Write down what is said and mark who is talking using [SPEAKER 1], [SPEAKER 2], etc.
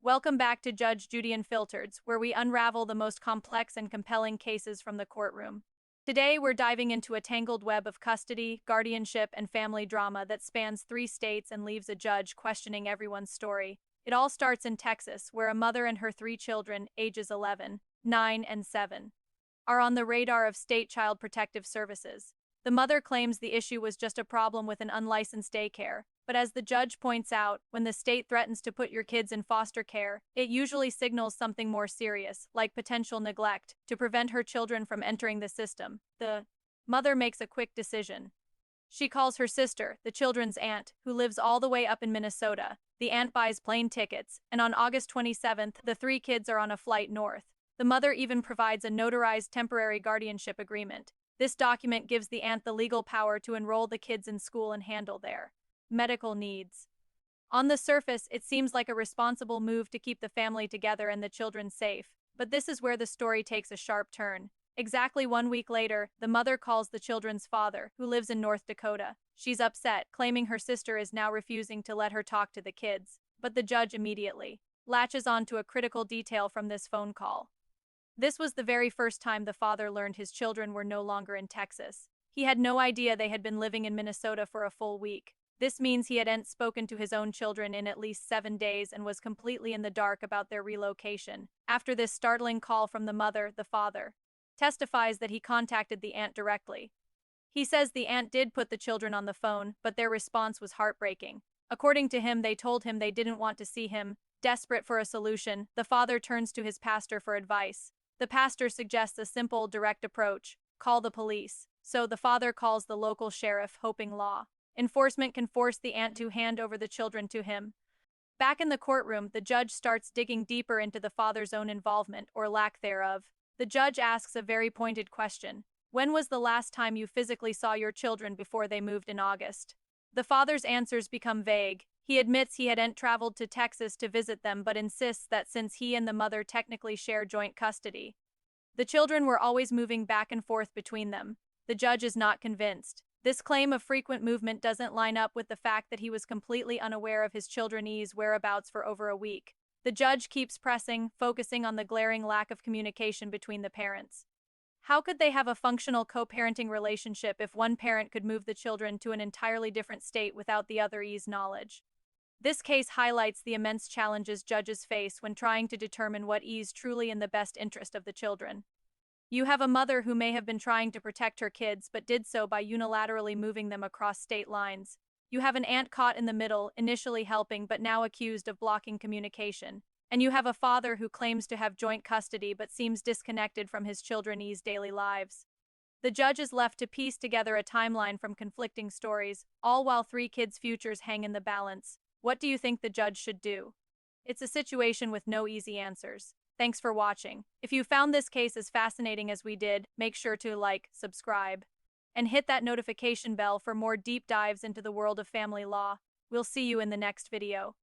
[SPEAKER 1] Welcome back to Judge Judy Unfiltered, where we unravel the most complex and compelling cases from the courtroom. Today, we're diving into a tangled web of custody, guardianship, and family drama that spans 3 states and leaves a judge questioning everyone's story. It all starts in Texas, where a mother and her 3 children, ages 11, 9, and 7, are on the radar of state child protective services. The mother claims the issue was just a problem with an unlicensed daycare, but as the judge points out, when the state threatens to put your kids in foster care, it usually signals something more serious, like potential neglect, to prevent her children from entering the system. The mother makes a quick decision. She calls her sister, the children's aunt, who lives all the way up in Minnesota. The aunt buys plane tickets, and on August 27th, the 3 kids are on a flight north. The mother even provides a notarized temporary guardianship agreement. This document gives the aunt the legal power to enroll the kids in school and handle their medical needs. On the surface, it seems like a responsible move to keep the family together and the children safe, but this is where the story takes a sharp turn. Exactly 1 week later, the mother calls the children's father, who lives in North Dakota. She's upset, claiming her sister is now refusing to let her talk to the kids, but the judge immediately latches on to a critical detail from this phone call. This was the very first time the father learned his children were no longer in Texas. He had no idea they had been living in Minnesota for a full week. This means he hadn't spoken to his own children in at least 7 days and was completely in the dark about their relocation. After this startling call from the mother, the father testifies that he contacted the aunt directly. He says the aunt did put the children on the phone, but their response was heartbreaking. According to him, they told him they didn't want to see him. Desperate for a solution, the father turns to his pastor for advice. The pastor suggests a simple, direct approach: call the police. So the father calls the local sheriff, hoping law enforcement can force the aunt to hand over the children to him. Back in the courtroom, the judge starts digging deeper into the father's own involvement, or lack thereof. The judge asks a very pointed question. When was the last time you physically saw your children before they moved in August? The father's answers become vague. He admits he hadn't traveled to Texas to visit them, but insists that since he and the mother technically share joint custody, the children were always moving back and forth between them. The judge is not convinced. This claim of frequent movement doesn't line up with the fact that he was completely unaware of his children's whereabouts for over a week. The judge keeps pressing, focusing on the glaring lack of communication between the parents. How could they have a functional co-parenting relationship if one parent could move the children to an entirely different state without the other's knowledge? This case highlights the immense challenges judges face when trying to determine what is truly in the best interest of the children. You have a mother who may have been trying to protect her kids but did so by unilaterally moving them across state lines. You have an aunt caught in the middle, initially helping but now accused of blocking communication. And you have a father who claims to have joint custody but seems disconnected from his children's daily lives. The judge is left to piece together a timeline from conflicting stories, all while 3 kids' futures hang in the balance. What do you think the judge should do? It's a situation with no easy answers. Thanks for watching. If you found this case as fascinating as we did, make sure to like, subscribe, and hit that notification bell for more deep dives into the world of family law. We'll see you in the next video.